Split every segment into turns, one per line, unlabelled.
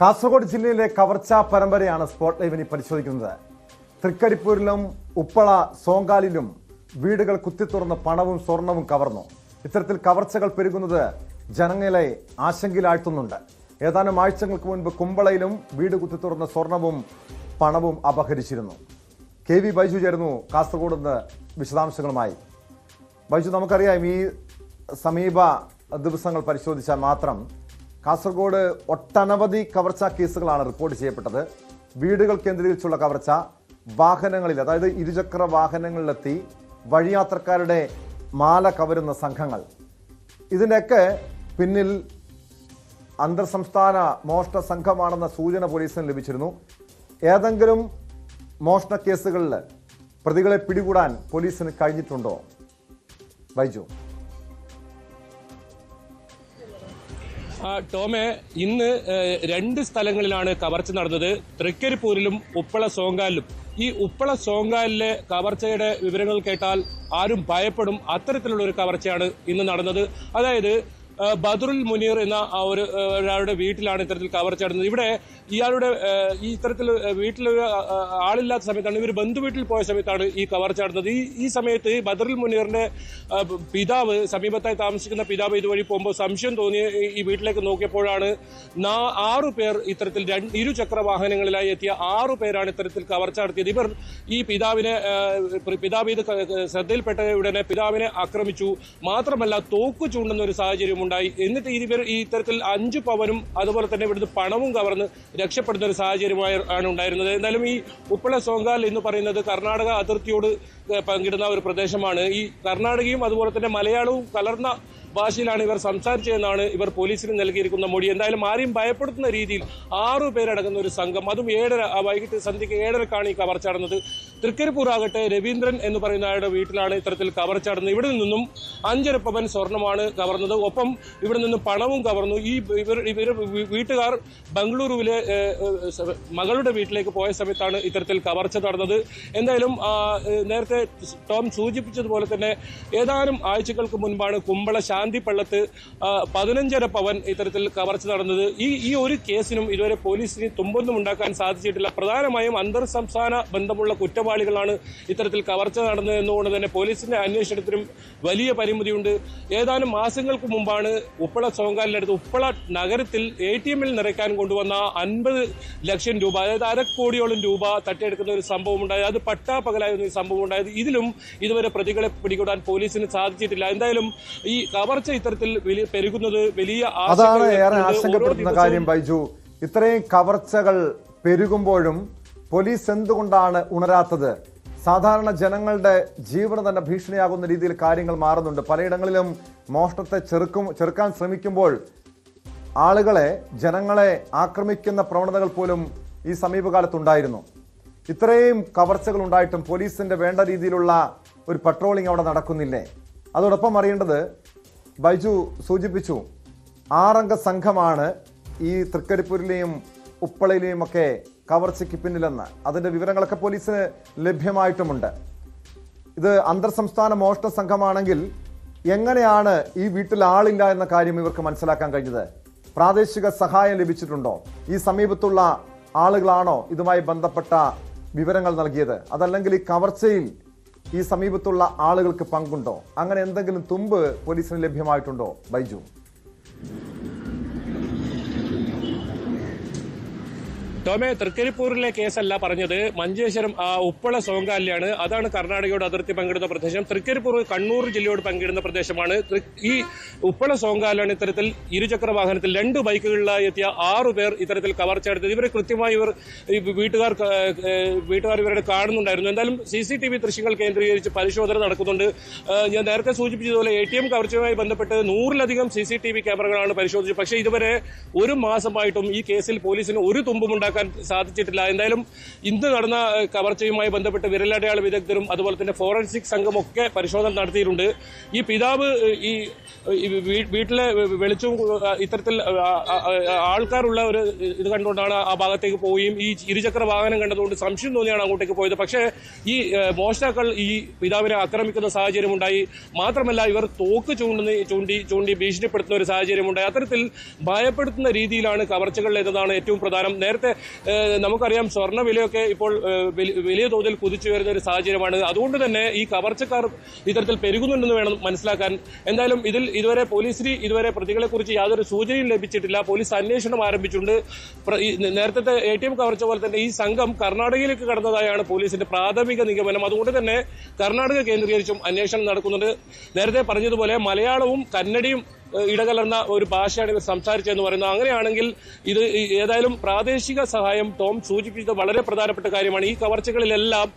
കാസർഗോഡ് ജില്ലയിലെ കവർച്ചാ പരമ്പരയാണ് സ്പോട്ട് ലൈവിന് പരിശോധിക്കുന്നത്. തൃക്കരിപ്പൂരിലും ഉപ്പള സോങ്കാലിലും വീടുകൾ കുത്തിത്തുറന്ന് പണവും സ്വർണവും കവർന്നു. ഇത്തരത്തിൽ കവർച്ചകൾ പെരുകുന്നത് ജനങ്ങളെ ആശങ്കയിലാഴ്ത്തുന്നുണ്ട്. ഏതാനും ആഴ്ചകൾക്ക് മുൻപ് കുമ്പളയിലും വീട് കുത്തിത്തുറന്ന് സ്വർണവും പണവും അപഹരിച്ചിരുന്നു. KV ബൈജു ചേർന്നു കാസർഗോഡ് നിന്ന് വിശദാംശങ്ങളുമായി. ബൈജു, നമുക്കറിയാം ഈ സമീപ ദിവസങ്ങൾ പരിശോധിച്ചാൽ മാത്രം കാസർഗോഡ് ഒട്ടനവധി കവർച്ചാ കേസുകളാണ് റിപ്പോർട്ട് ചെയ്യപ്പെട്ടത്. വീടുകൾ കേന്ദ്രീകരിച്ചുള്ള കവർച്ച, വാഹനങ്ങളിൽ അതായത് ഇരുചക്ര വാഹനങ്ങളിലെത്തി വഴിയാത്രക്കാരുടെ മാല കവരുന്ന സംഘങ്ങൾ, ഇതിൻ്റെയൊക്കെ പിന്നിൽ അന്തർ സംസ്ഥാന മോഷണ സംഘമാണെന്ന സൂചന പോലീസിന് ലഭിച്ചിരുന്നു. ഏതെങ്കിലും മോഷണ കേസുകളിൽ പ്രതികളെ പിടികൂടാൻ പോലീസിന് കഴിഞ്ഞിട്ടുണ്ടോ ബൈജു?
ടോമെ, ഇന്ന് രണ്ട് സ്ഥലങ്ങളിലാണ് കവർച്ച നടന്നത്. തൃക്കരിപ്പൂരിലും ഉപ്പള സോങ്കാലിലും. ഈ ഉപ്പള സോങ്കാലിലെ കവർച്ചയുടെ വിവരങ്ങൾ കേട്ടാൽ ആരും ഭയപ്പെടും. അത്തരത്തിലുള്ള ഒരു കവർച്ചയാണ് ഇന്ന് നടന്നത്. അതായത് ബദറുൽ മുനീർ എന്ന ഒരാളുടെ വീട്ടിലാണ് ഇത്തരത്തിൽ കവർച്ച നടന്നത്. ഇവിടെ ഇയാളുടെ ഈ ഇത്തരത്തിൽ വീട്ടിൽ ആളില്ലാത്ത സമയത്താണ്, ഇവർ ബന്ധുവീട്ടിൽ പോയ സമയത്താണ് ഈ കവർച്ച നടന്നത്. ഈ സമയത്ത് ബദറുൽ മുനീറിന്റെ പിതാവ്, സമീപത്തായി താമസിക്കുന്ന പിതാവ് ഇതുവഴി പോകുമ്പോൾ സംശയം തോന്നി ഈ വീട്ടിലേക്ക് നോക്കിയപ്പോഴാണ് 6 പേർ ഇത്തരത്തിൽ ഇരുചക്ര വാഹനങ്ങളിലായി എത്തിയ 6 പേരാണ് ഇത്തരത്തിൽ കവർച്ച നടത്തിയത്. ഇവർ ഈ പിതാവ് ഇത് ശ്രദ്ധയിൽപ്പെട്ട ഉടനെ പിതാവിനെ ആക്രമിച്ചു. മാത്രമല്ല തോക്കു ചൂണ്ടുന്ന ഒരു സാഹചര്യം ഉണ്ടായി. എന്നിട്ട് ഇവർ ഈ ഇത്തരത്തിൽ 5 പവനും അതുപോലെ തന്നെ ഇവിടുന്ന് പണവും കവർന്ന് രക്ഷപ്പെടുന്ന ഒരു സാഹചര്യമാണ് ഉണ്ടായിരുന്നത്. എന്നാലും ഈ ഉപ്പള സോങ്കാൽ എന്ന് പറയുന്നത് കർണാടക അതിർത്തിയോട് പങ്കിടുന്ന ഒരു പ്രദേശമാണ്. ഈ കർണാടകയും അതുപോലെ തന്നെ മലയാളവും കലർന്ന ഭാഷയിലാണ് ഇവർ സംസാരിച്ചതെന്നാണ് ഇവർ പോലീസിന് നൽകിയിരിക്കുന്ന മൊഴി. എന്തായാലും ആരെയും ഭയപ്പെടുത്തുന്ന രീതിയിൽ 6 പേരടങ്ങുന്ന ഒരു സംഘം, അതും വൈകിട്ട് സന്ധ്യയ്ക്ക് 7:30ക്കാണ് ഈ കവർച്ച നടന്നത്. തൃക്കരിപ്പൂർ ആകട്ടെ രവീന്ദ്രൻ എന്ന് പറയുന്ന ആളുടെ വീട്ടിലാണ് ഇത്തരത്തിൽ കവർച്ച നടന്നത്. ഇവിടെ നിന്നും 5.5 പവൻ സ്വർണ്ണമാണ് കവർന്നത്. ഒപ്പം ഇവിടെ നിന്നും പണവും കവർന്നു. ഇവർ വീട്ടുകാർ ബംഗളൂരുവിലെ മകളുടെ വീട്ടിലേക്ക് പോയ സമയത്താണ് ഇത്തരത്തിൽ കവർച്ച നടന്നത്. എന്തായാലും നേരത്തെ ടോം സൂചിപ്പിച്ചതുപോലെ തന്നെ ഏതാനും ആഴ്ചകൾക്ക് മുൻപാണ് കുമ്പള ശാന്തിപ്പള്ളത്ത് 15.5 പവൻ ഇത്തരത്തിൽ കവർച്ച നടന്നത്. ഈ ഒരു കേസിനും ഇതുവരെ പോലീസിന് തുമ്പൊന്നും ഉണ്ടാക്കാൻ സാധിച്ചിട്ടില്ല. പ്രധാനമായും അന്തർ സംസ്ഥാന ബന്ധമുള്ള കുറ്റവാളികളാണ് ഇത്തരത്തിൽ കവർച്ച നടന്നത് എന്നുകൊണ്ട് തന്നെ പോലീസിന്റെ അന്വേഷണത്തിനും വലിയ പരിമിതിയുണ്ട്. ഏതാനും മാസങ്ങൾക്ക് മുമ്പാണ് ഉപ്പള സോങ്കാലിനടുത്ത് ഉപ്പള നഗരത്തിൽ ATM-ൽ നിറയ്ക്കാൻ കൊണ്ടുവന്ന 50 ലക്ഷം രൂപ, അതായത് 1/2 കോടിയോളം രൂപ തട്ടിയെടുക്കുന്ന ഒരു സംഭവം ഉണ്ടായത്. അത് പട്ടാപ്പകലായിരുന്ന ഒരു സംഭവം ഉണ്ടായത്. ഇതിലും ഇതുവരെ പ്രതികളെ പിടികൂടാൻ പോലീസിന് സാധിച്ചിട്ടില്ല. എന്തായാലും ഈ കവർച്ച ഇത്തരത്തിൽ പെരുകുന്നത് വലിയ
അതാണ് ഏറെ ആശങ്കപ്പെടുത്തുന്ന കാര്യം ബൈജു. ഇത്രയും കവർച്ചകൾ പെരുകുമ്പോഴും പോലീസ് എന്തുകൊണ്ടാണ് ഉണരാത്തത്? സാധാരണ ജനങ്ങളുടെ ജീവന് തന്നെ ഭീഷണിയാകുന്ന രീതിയിൽ കാര്യങ്ങൾ മാറുന്നുണ്ട്. പലയിടങ്ങളിലും മോഷണത്തെ ചെറുക്കാൻ ശ്രമിക്കുമ്പോൾ ആളുകളെ, ജനങ്ങളെ ആക്രമിക്കുന്ന പ്രവണതകൾ പോലും ഈ സമീപകാലത്തുണ്ടായിരുന്നു. ഇത്രയും കവർച്ചകൾ ഉണ്ടായിട്ടും പോലീസിന്റെ വേണ്ട രീതിയിലുള്ള ഒരു പട്രോളിംഗ് അവിടെ നടക്കുന്നില്ലേ? അതോടൊപ്പം അറിയേണ്ടത്, ബൈജു സൂചിപ്പിച്ചു, 6 അംഗ സംഘമാണ് ഈ തൃക്കരിപ്പൂരിലെയും ഉപ്പളയിലെയും ഒക്കെ കവർച്ചയ്ക്ക് പിന്നിലെന്ന്. അതിന്റെ വിവരങ്ങളൊക്കെ പോലീസിന് ലഭ്യമായിട്ടുമുണ്ട്. ഇത് അന്തർ സംസ്ഥാന മോഷണ സംഘമാണെങ്കിൽ എങ്ങനെയാണ് ഈ വീട്ടിൽ ആളില്ല എന്ന കാര്യം ഇവർക്ക് മനസ്സിലാക്കാൻ കഴിഞ്ഞത്? പ്രാദേശിക സഹായം ലഭിച്ചിട്ടുണ്ടോ? ഈ സമീപത്തുള്ള ആളുകളാണോ ഇതുമായി ബന്ധപ്പെട്ട വിവരങ്ങൾ നൽകിയത്? അതല്ലെങ്കിൽ ഈ കവർച്ചയിൽ ഈ സമീപത്തുള്ള ആളുകൾക്ക് പങ്കുണ്ടോ? അങ്ങനെ എന്തെങ്കിലും തുമ്പ് പോലീസിന് ലഭ്യമായിട്ടുണ്ടോ ബൈജു?
ടോമെ, തൃക്കരിപ്പൂരിലെ കേസല്ല പറഞ്ഞത്, മഞ്ചേശ്വരം ഉപ്പള സോങ്കാലിലാണ്. അതാണ് കർണാടകയോട് അതിർത്തി പങ്കിടുന്ന പ്രദേശം. തൃക്കരിപ്പൂർ കണ്ണൂർ ജില്ലയോട് പങ്കിടുന്ന പ്രദേശമാണ്. ഈ ഉപ്പള സോങ്കാലാണ് ഇത്തരത്തിൽ ഇരുചക്ര വാഹനത്തിൽ 2 ബൈക്കുകളിലായി എത്തിയ 6 പേർ ഇത്തരത്തിൽ കവർച്ച നടത്തിയത്. ഇവരെ കൃത്യമായി വീട്ടുകാർ ഇവരുടെ കാണുന്നുണ്ടായിരുന്നു. എന്തായാലും CCTV ദൃശ്യങ്ങൾ കേന്ദ്രീകരിച്ച് പരിശോധന നടക്കുന്നുണ്ട്. ഞാൻ നേരത്തെ സൂചിപ്പിച്ചതുപോലെ ATM കവർച്ചയുമായി ബന്ധപ്പെട്ട് 100-ലധികം CCTV ക്യാമറകളാണ് പരിശോധിച്ചത്. പക്ഷേ ഇതുവരെ 1 മാസമായിട്ടും ഈ കേസിൽ പോലീസിന് ഒരു തുമ്പും മനസ്സിലാക്കാൻ സാധിച്ചിട്ടില്ല. എന്തായാലും ഇന്ന് നടന്ന കവർച്ചയുമായി ബന്ധപ്പെട്ട് വിരലടയാള വിദഗ്ധരും അതുപോലെ തന്നെ ഫോറൻസിക് സംഘമൊക്കെ പരിശോധന നടത്തിയിട്ടുണ്ട്. ഈ പിതാവ് ഈ വീട്ടിലെ വെളിച്ചവും ഇത്തരത്തിൽ ആൾക്കാരുള്ള ഒരു ഇത് കണ്ടുകൊണ്ടാണ് ആ ഭാഗത്തേക്ക് പോവുകയും ഈ ഇരുചക്ര വാഹനം കണ്ടതുകൊണ്ട് സംശയം തോന്നിയാണ് അങ്ങോട്ടേക്ക് പോയത്. പക്ഷേ ഈ മോഷ്ടാക്കൾ ഈ പിതാവിനെ ആക്രമിക്കുന്ന സാഹചര്യം ഉണ്ടായി. മാത്രമല്ല ഇവർ തോക്ക് ചൂണ്ടി ഭീഷണിപ്പെടുത്തുന്ന ഒരു സാഹചര്യം ഉണ്ടായി. അത്തരത്തിൽ ഭയപ്പെടുത്തുന്ന രീതിയിലാണ് കവർച്ചകൾ എന്നതാണ് ഏറ്റവും പ്രധാനം. നേരത്തെ നമുക്കറിയാം സ്വർണ്ണ വിലയൊക്കെ ഇപ്പോൾ വലിയ തോതിൽ കുതിച്ചു വരുന്ന ഒരു സാഹചര്യമാണ്. അതുകൊണ്ട് തന്നെ ഈ കവർച്ചക്കാർ ഇത്തരത്തിൽ പെരുകുന്നുണ്ടെന്ന് വേണം മനസ്സിലാക്കാൻ. എന്തായാലും ഇതുവരെ പോലീസിന് ഇതുവരെ പ്രതികളെ കുറിച്ച് യാതൊരു സൂചനയും ലഭിച്ചിട്ടില്ല. പോലീസ് അന്വേഷണം ആരംഭിച്ചിട്ടുണ്ട്. നേരത്തെ ATM കവർച്ച പോലെ തന്നെ ഈ സംഘം കർണാടകയിലേക്ക് കടന്നതായാണ് പോലീസിന്റെ പ്രാഥമിക നിഗമനം. അതുകൊണ്ട് തന്നെ കർണാടക കേന്ദ്രീകരിച്ചും അന്വേഷണം നടക്കുന്നുണ്ട്. നേരത്തെ പറഞ്ഞതുപോലെ മലയാളവും കന്നഡയും ഇടകലർന്ന ഒരു ഭാഷയാണ് ഇവർ സംസാരിച്ചതെന്ന് പറയുന്നത്. അങ്ങനെയാണെങ്കിൽ ഇത് ഏതായാലും പ്രാദേശിക സഹായം ടോം സൂചിപ്പിച്ചത് വളരെ പ്രധാനപ്പെട്ട കാര്യമാണ്. ഈ കവർച്ചകളിലെല്ലാം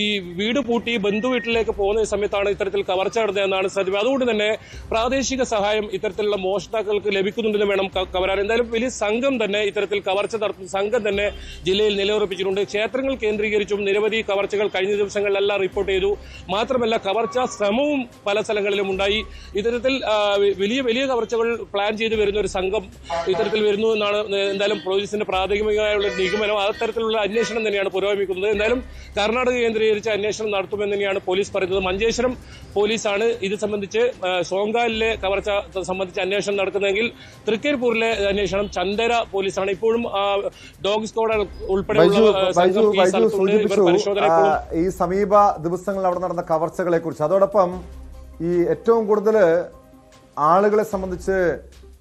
ഈ വീട് പൂട്ടി ബന്ധുവീട്ടിലേക്ക് പോകുന്ന സമയത്താണ് ഇത്തരത്തിൽ കവർച്ച നടന്നതെന്നാണ് സത്യം. അതുകൊണ്ട് തന്നെ പ്രാദേശിക സഹായം ഇത്തരത്തിലുള്ള മോഷ്ടാക്കൾക്ക് ലഭിക്കുന്നുണ്ടെന്ന് വേണം കവരാൻ. എന്തായാലും വലിയ സംഘം തന്നെ ഇത്തരത്തിൽ കവർച്ച നടത്തുന്ന സംഘം തന്നെ ജില്ലയിൽ നിലയുറപ്പിച്ചിട്ടുണ്ട്. ക്ഷേത്രങ്ങൾ കേന്ദ്രീകരിച്ചും നിരവധി കവർച്ചകൾ കഴിഞ്ഞ ദിവസങ്ങളിലെല്ലാം റിപ്പോർട്ട് ചെയ്തു. മാത്രമല്ല കവർച്ചാ ശ്രമവും പല സ്ഥലങ്ങളിലും ഉണ്ടായി. ഇത്തരത്തിൽ വലിയ കവർച്ചകൾ പ്ലാൻ ചെയ്ത് വരുന്ന ഒരു സംഘം ഇത്തരത്തിൽ വരുന്നു എന്നാണ് എന്തായാലും പോലീസിന്റെ പ്രാഥമികമായുള്ള നിഗമനം. അത്തരത്തിലുള്ള അന്വേഷണം തന്നെയാണ് പുരോഗമിക്കുന്നത്. എന്തായാലും കർണാടക കേന്ദ്രീകരിച്ച് അന്വേഷണം നടത്തുമെന്ന് തന്നെയാണ് പോലീസ് പറയുന്നത്. മഞ്ചേശ്വരം പോലീസാണ് ഇത് സംബന്ധിച്ച് സോങ്കാലിലെ കവർച്ച സംബന്ധിച്ച് അന്വേഷണം നടക്കുന്നതെങ്കിൽ തൃക്കരിപ്പൂരിലെ അന്വേഷണം ചന്ദേര പോലീസാണ്. ഇപ്പോഴും ഡോഗ് സ്ക്വാഡ് ഉൾപ്പെടെയുള്ള
ഈ സമീപ ദിവസങ്ങളിൽ അവിടെ നടന്ന കവർച്ചകളെ കുറിച്ച്, അതോടൊപ്പം ഈ ഏറ്റവും കൂടുതൽ ആളുകളെ സംബന്ധിച്ച്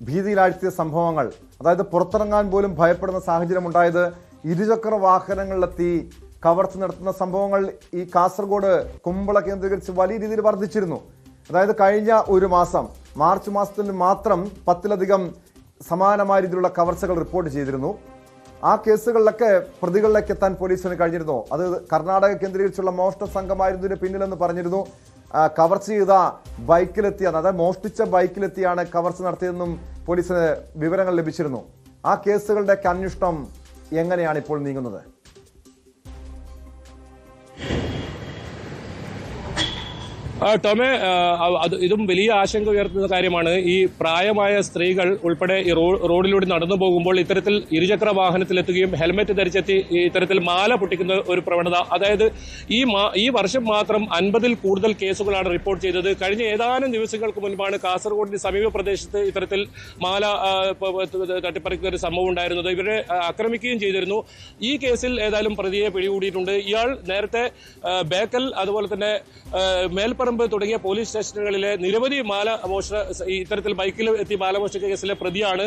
ഭീതിയിലാഴ്ത്തിയ സംഭവങ്ങൾ, അതായത് പുറത്തിറങ്ങാൻ പോലും ഭയപ്പെടുന്ന സാഹചര്യം ഉണ്ടായത്, ഇരുചക്ര വാഹനങ്ങളിലെത്തി കവർച്ച നടത്തുന്ന സംഭവങ്ങൾ ഈ കാസർഗോഡ് കുമ്പള കേന്ദ്രീകരിച്ച് വലിയ രീതിയിൽ വർദ്ധിച്ചിരുന്നു. അതായത് കഴിഞ്ഞ ഒരു മാസം മാർച്ച് മാസത്തിൽ മാത്രം 10-ലധികം സമാനമായ രീതിയിലുള്ള കവർച്ചകൾ റിപ്പോർട്ട് ചെയ്തിരുന്നു. ആ കേസുകളിലൊക്കെ പ്രതികളിലേക്ക് എത്താൻ പോലീസിന് കഴിഞ്ഞിരുന്നു. അത് കർണാടക കേന്ദ്രീകരിച്ചുള്ള മോഷണ സംഘമായിരുന്നതിന് പിന്നിലെന്ന് പറഞ്ഞിരുന്നു. കവർച്ച ചെയ്ത ബൈക്കിലെത്തിയാണ്, അതായത് മോഷ്ടിച്ച ബൈക്കിലെത്തിയാണ് കവർച്ച നടത്തിയതെന്നും പോലീസിന് വിവരങ്ങൾ ലഭിച്ചിരുന്നു. ആ കേസുകളുടെ അന്വേഷണം എങ്ങനെയാണ് ഇപ്പോൾ നീങ്ങുന്നത്?
ടോമെ, ഇതും വലിയ ആശങ്ക ഉയർത്തുന്ന കാര്യമാണ്. ഈ പ്രായമായ സ്ത്രീകൾ ഉൾപ്പെടെ ഈ റോഡിലൂടെ നടന്നു പോകുമ്പോൾ ഇത്തരത്തിൽ ഇരുചക്ര വാഹനത്തിലെത്തുകയും ഹെൽമെറ്റ് ധരിച്ചെത്തി ഇത്തരത്തിൽ മാല പൊട്ടിക്കുന്ന ഒരു പ്രവണത. അതായത് ഈ വർഷം മാത്രം 50-ൽ കൂടുതൽ കേസുകളാണ് റിപ്പോർട്ട് ചെയ്തത്. കഴിഞ്ഞ ഏതാനും ദിവസങ്ങൾക്ക് മുൻപാണ് കാസർഗോഡിന്റെ സമീപ പ്രദേശത്ത് ഇത്തരത്തിൽ മാല തട്ടിപ്പറിക്കുന്ന ഒരു സംഭവം ഉണ്ടായിരുന്നത്. ഇവരെ ആക്രമിക്കുകയും ചെയ്തിരുന്നു. ഈ കേസിൽ ഏതായാലും പ്രതിയെ പിടികൂടിയിട്ടുണ്ട്. ഇയാൾ നേരത്തെ ബേക്കൽ അതുപോലെ തന്നെ മേൽപ്പറമ്പ് തുടങ്ങിയ പോലീസ് സ്റ്റേഷനുകളിലെ നിരവധി ഇത്തരത്തിൽ ബൈക്കിൽ എത്തി മാലമോഷണ കേസിലെ പ്രതിയാണ്.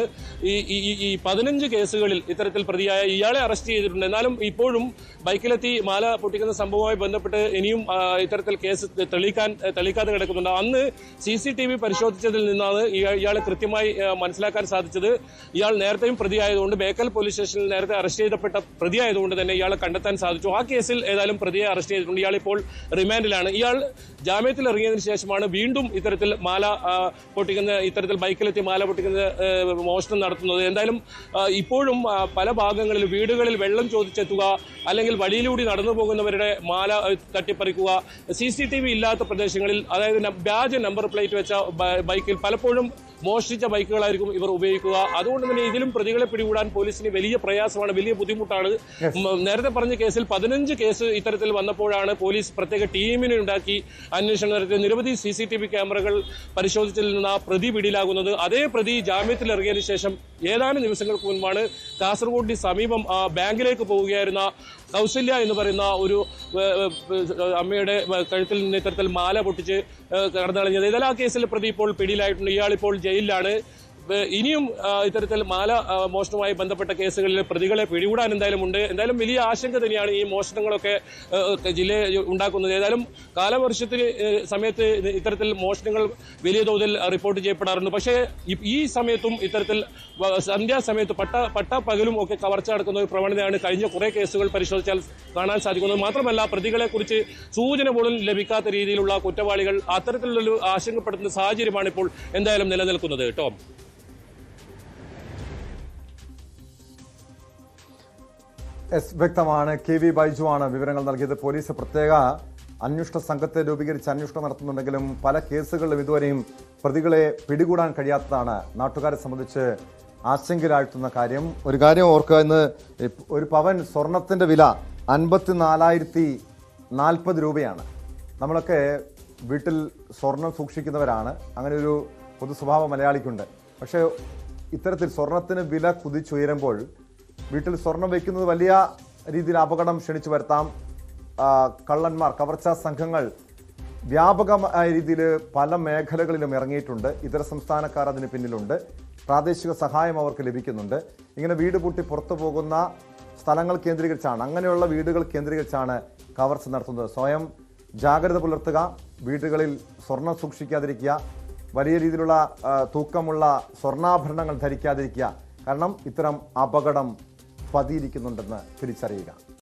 ഈ 15 കേസുകളിൽ ഇത്തരത്തിൽ പ്രതിയായ ഇയാളെ അറസ്റ്റ് ചെയ്തിട്ടുണ്ട്. എന്നാലും ഇപ്പോഴും ബൈക്കിലെത്തി മാല പൊട്ടിക്കുന്ന സംഭവവുമായി ബന്ധപ്പെട്ട് ഇനിയും ഇത്തരത്തിൽ കേസ് തെളിയിക്കാതെ കിടക്കുന്നുണ്ട്. അന്ന് CCTV പരിശോധിച്ചതിൽ നിന്നാണ് ഇയാളെ കൃത്യമായി മനസ്സിലാക്കാൻ സാധിച്ചത്. ഇയാൾ നേരത്തെയും പ്രതിയായതുകൊണ്ട് ബേക്കൽ പോലീസ് സ്റ്റേഷനിൽ നേരത്തെ അറസ്റ്റ് ചെയ്യപ്പെട്ട പ്രതിയായതുകൊണ്ട് തന്നെ ഇയാളെ കണ്ടെത്താൻ സാധിച്ചു. ആ കേസിൽ ഏതായാലും പ്രതിയെ അറസ്റ്റ് ചെയ്തിട്ടുണ്ട്. ഇയാൾ ഇപ്പോൾ റിമാൻഡിലാണ്. ഇയാൾ ജാമ്യത്തിൽ ഇറങ്ങിയതിനു ശേഷമാണ് വീണ്ടും ഇത്തരത്തിൽ ഇത്തരത്തിൽ ബൈക്കിലെത്തി മാല പൊട്ടിക്കുന്ന മോഷണം നടത്തുന്നത്. എന്തായാലും ഇപ്പോഴും പല ഭാഗങ്ങളിൽ വീടുകളിൽ വെള്ളം ചോദിച്ചെത്തുക, അല്ലെങ്കിൽ വഴിയിലൂടെ നടന്നു പോകുന്നവരുടെ മാല തട്ടിപ്പറിക്കുക, CCTV ഇല്ലാത്ത പ്രദേശങ്ങളിൽ, അതായത് വ്യാജ നമ്പർ പ്ലേറ്റ് വെച്ച ബൈക്കിൽ പലപ്പോഴും മോഷ്ടിച്ച ബൈക്കുകളായിരിക്കും ഇവർ ഉപയോഗിക്കുക. അതുകൊണ്ട് തന്നെ ഇതിലും പ്രതികളെ പിടികൂടാൻ പോലീസിന് വലിയ പ്രയാസമാണ്, വലിയ ബുദ്ധിമുട്ടാണ്. നേരത്തെ പറഞ്ഞ കേസിൽ 15 കേസ് ഇത്തരത്തിൽ വന്നപ്പോഴാണ് പോലീസ് പ്രത്യേക ടീമിനെ ഉണ്ടാക്കി അന്വേഷണം നടത്തിയ നിരവധി CCTV ക്യാമറകൾ പരിശോധിച്ചതിൽ നിന്ന് ആ പ്രതി പിടിയിലാകുന്നത്. അതേ പ്രതി ജാമ്യത്തിൽ ഇറങ്ങിയതിനു ശേഷം ഏതാനും ദിവസങ്ങൾക്ക് മുൻപാണ് കാസർഗോഡിന് സമീപം ബാങ്കിലേക്ക് പോവുകയായിരുന്ന കൗസല്യ എന്ന് പറയുന്ന ഒരു അമ്മയുടെ കഴുത്തിൽ നിന്ന് ഇത്തരത്തിൽ മാല പൊട്ടിച്ച് കടന്നളഞ്ഞത്. ഇതെല്ലാം ആ കേസിൽ പ്രതി ഇപ്പോൾ പിടിയിലായിട്ടുണ്ട്. ഇയാളിപ്പോൾ ജയിലിലാണ്. ഇനിയും ഇത്തരത്തിൽ മാല മോഷണവുമായി ബന്ധപ്പെട്ട കേസുകളിൽ പ്രതികളെ പിടികൂടാൻ എന്തായാലും വലിയ ആശങ്ക തന്നെയാണ് ഈ മോഷണങ്ങളൊക്കെ ജില്ലയിൽ ഉണ്ടാക്കുന്നത്. ഏതായാലും കാലവർഷത്തിന് സമയത്ത് ഇത്തരത്തിൽ മോഷണങ്ങൾ വലിയ തോതിൽ റിപ്പോർട്ട് ചെയ്യപ്പെടാറുണ്ട്. പക്ഷേ ഈ സമയത്തും ഇത്തരത്തിൽ സന്ധ്യാസമയത്ത് പകലും ഒക്കെ കവർച്ച നടക്കുന്ന ഒരു പ്രവണതയാണ് കഴിഞ്ഞ കുറെ കേസുകൾ പരിശോധിച്ചാൽ കാണാൻ സാധിക്കുന്നത്. മാത്രമല്ല പ്രതികളെ കുറിച്ച് സൂചന പോലും ലഭിക്കാത്ത രീതിയിലുള്ള കുറ്റവാളികൾ അത്തരത്തിലുള്ളൊരു ആശങ്കപ്പെടുത്തുന്ന സാഹചര്യമാണ് ഇപ്പോൾ എന്തായാലും നിലനിൽക്കുന്നത്. ടോം.
വ്യക്തമാണ്. KV ബൈജു ആണ് വിവരങ്ങൾ നൽകിയത്. പോലീസ് പ്രത്യേക അന്വേഷണ സംഘത്തെ രൂപീകരിച്ച് അന്വേഷണം നടത്തുന്നുണ്ടെങ്കിലും പല കേസുകളിലും ഇതുവരെയും പ്രതികളെ പിടികൂടാൻ കഴിയാത്തതാണ് നാട്ടുകാരെ സംബന്ധിച്ച് ആശങ്കയിലാഴ്ത്തുന്ന കാര്യം. ഒരു കാര്യം ഓർക്കുക, ഇന്ന് ഒരു പവൻ സ്വർണത്തിന്റെ വില 54,040 രൂപയാണ്. നമ്മളൊക്കെ വീട്ടിൽ സ്വർണം സൂക്ഷിക്കുന്നവരാണ്, അങ്ങനെ ഒരു പൊതു സ്വഭാവം മലയാളിക്കുണ്ട്. പക്ഷേ ഇത്തരത്തിൽ സ്വർണത്തിന് വില കുതിച്ചുയരുമ്പോൾ വീട്ടിൽ സ്വർണം വയ്ക്കുന്നത് വലിയ രീതിയിൽ അപകടം ക്ഷണിച്ചു വരുത്താം. കള്ളന്മാർ, കവർച്ചാ സംഘങ്ങൾ വ്യാപകമായ രീതിയിൽ പല മേഖലകളിലും ഇറങ്ങിയിട്ടുണ്ട്. ഇതര സംസ്ഥാനക്കാർ അതിന് പിന്നിലുണ്ട്. പ്രാദേശിക സഹായം അവർക്ക് ലഭിക്കുന്നുണ്ട്. ഇങ്ങനെ വീട് പൂട്ടി പുറത്തു പോകുന്ന സ്ഥലങ്ങൾ കേന്ദ്രീകരിച്ചാണ്, അങ്ങനെയുള്ള വീടുകൾ കേന്ദ്രീകരിച്ചാണ് കവർച്ച നടത്തുന്നത്. സ്വയം ജാഗ്രത പുലർത്തുക, വീടുകളിൽ സ്വർണം സൂക്ഷിക്കാതിരിക്കുക, വലിയ രീതിയിലുള്ള തൂക്കമുള്ള സ്വർണ്ണാഭരണങ്ങൾ ധരിക്കാതിരിക്കുക. കാരണം ഇത്തരം അപകടം പതിയിരിക്കുന്നുണ്ടെന്ന് തിരിച്ചറിയുക.